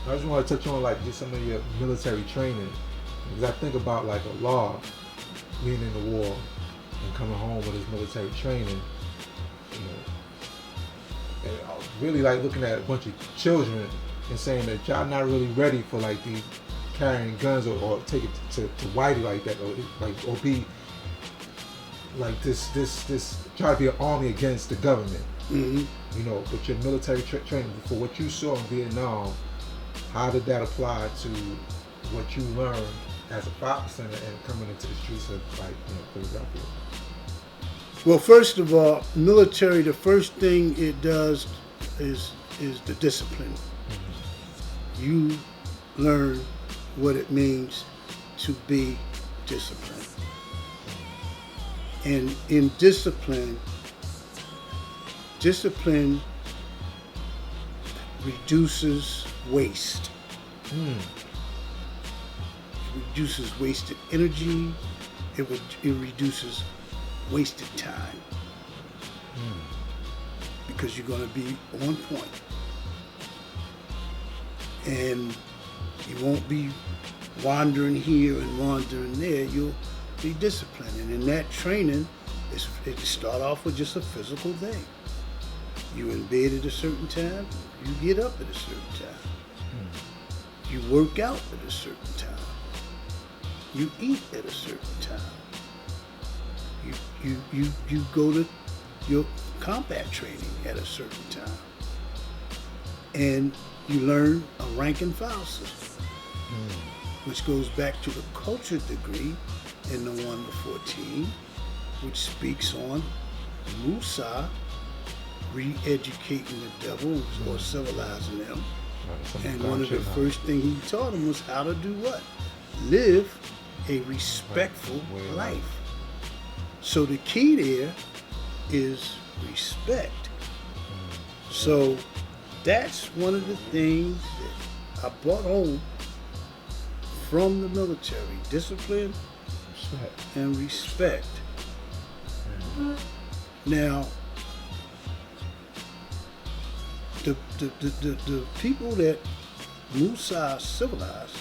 I just want to touch on like just some of your military training, because I think about like a law being in the war and coming home with his military training, you know, and I was really like looking at a bunch of children and saying that y'all not really ready for like these carrying guns or take it to whitey like that, or be like this try to be an army against the government. Mm-hmm. You know, but your military training for what you saw in Vietnam, how did that apply to what you learned as a 5% and coming into the streets of like, you know, Philadelphia? Well, first of all, military, the first thing it does is the discipline. Mm-hmm. You learn what it means to be disciplined. And in discipline reduces waste. It reduces wasted energy. It reduces wasted time. Because you're going to be on point. And you won't be wandering here and wandering there. You'll be disciplined. And in that training, it start off with just a physical thing. You in bed at a certain time, you get up at a certain time. You work out at a certain time. You eat at a certain time. You go to your combat training at a certain time. And you learn a rank and file system, which goes back to the culture degree in the 1 to 14, which speaks on Musa re-educating the devil or civilizing them. And one of the first things he taught them was how to do what? Live a respectful life. So the key there is respect. So that's one of the things that I brought home from the military. Discipline and respect. Now, the people that Musa civilized,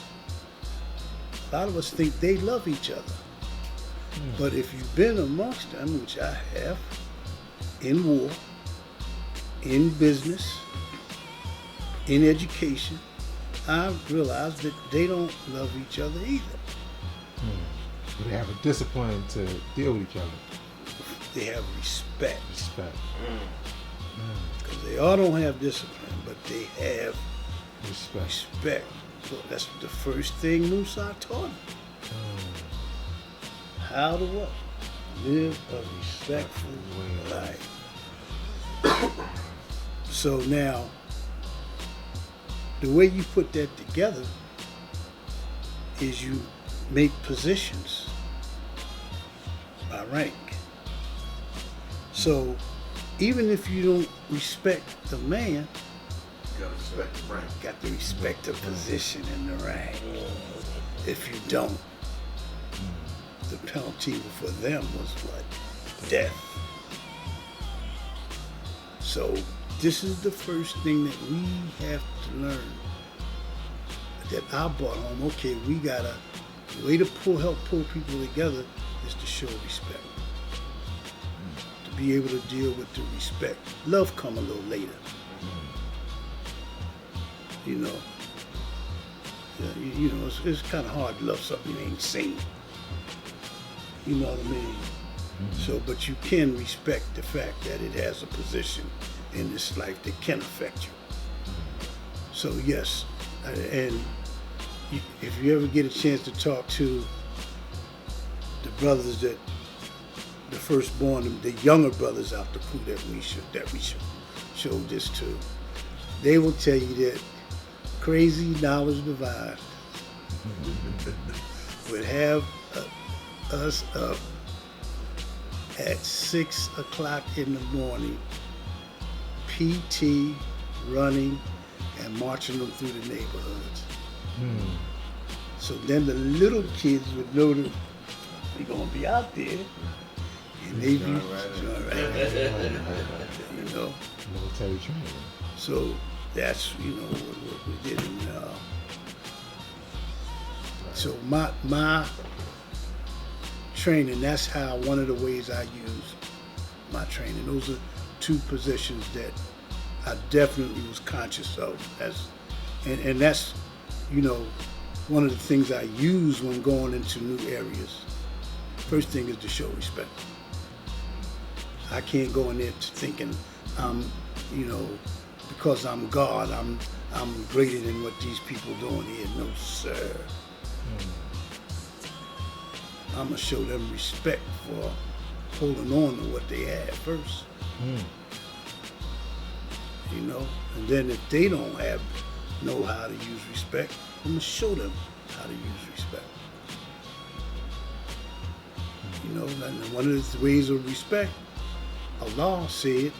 a lot of us think they love each other. But if you've been amongst them, which I have, in war, in business, in education, I've realized that they don't love each other either. They have a discipline to deal with each other. They have respect. Respect. Because they all don't have discipline, but they have respect. So that's the first thing Musa taught them. How to what? Live a respectful life. So now, the way you put that together is you make positions by rank. So even if you don't respect the man, you gotta respect the rank. Got to respect the position in the rank. If you don't, the penalty for them was what? Death. So this is the first thing that we have to learn. That I brought home. Okay, we gotta. The way to help pull people together is to show respect. To be able to deal with the respect. Love come a little later. You know. You know, it's kind of hard to love something you ain't seen. You know what I mean? So, but you can respect the fact that it has a position in this life that can affect you. So yes, and if you ever get a chance to talk to the brothers that, the firstborn, the younger brothers out the crew that we showed this to, they will tell you that crazy knowledge divine would have us up at 6 o'clock in the morning, PT, running, and marching them through the neighborhoods. So then the little kids would know that we're going to be out there, and they be you know. Military training. So that's, you know, what we did. And So my training, that's how one of the ways I use my training. Those are two positions that I definitely was conscious of and that's, you know, one of the things I use when going into new areas. First thing is to show respect. I can't go in there thinking you know, because I'm God, I'm greater than what these people doing here. No, sir. I'm gonna show them respect for holding on to what they have first. You know, and then if they don't know how to use respect, I'm gonna show them how to use respect. You know, and one of the ways of respect, Allah said,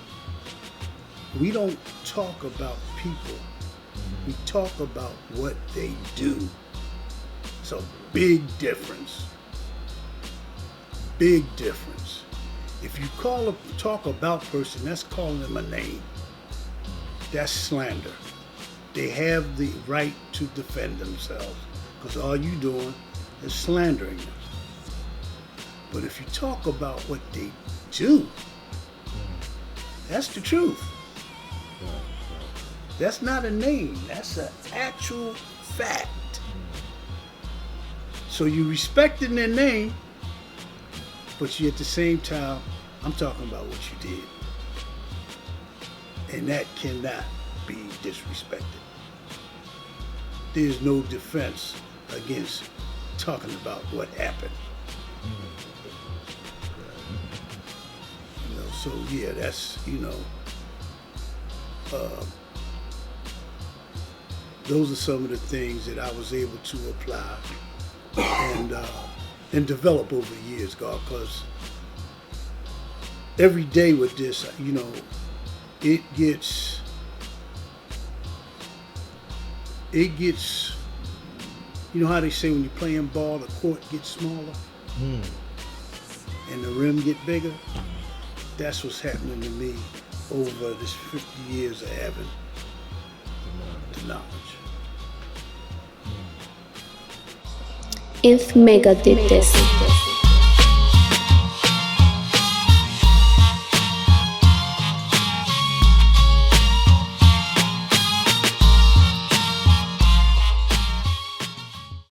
we don't talk about people. We talk about what they do. It's a big difference. Big difference. If you talk about a person, that's calling them a name. That's slander. They have the right to defend themselves because all you doing is slandering them. But if you talk about what they do, that's the truth. That's not a name. That's an actual fact. So you respecting their name, but you at the same time, I'm talking about what you did. And that cannot be disrespected. There's no defense against talking about what happened. You know, so yeah, that's, you know, those are some of the things that I was able to apply and develop over the years, God, because every day with this, you know, it gets, you know how they say when you're playing ball, the court gets smaller and the rim get bigger? That's what's happening to me over this 50 years of having the knowledge. If Mecca did this.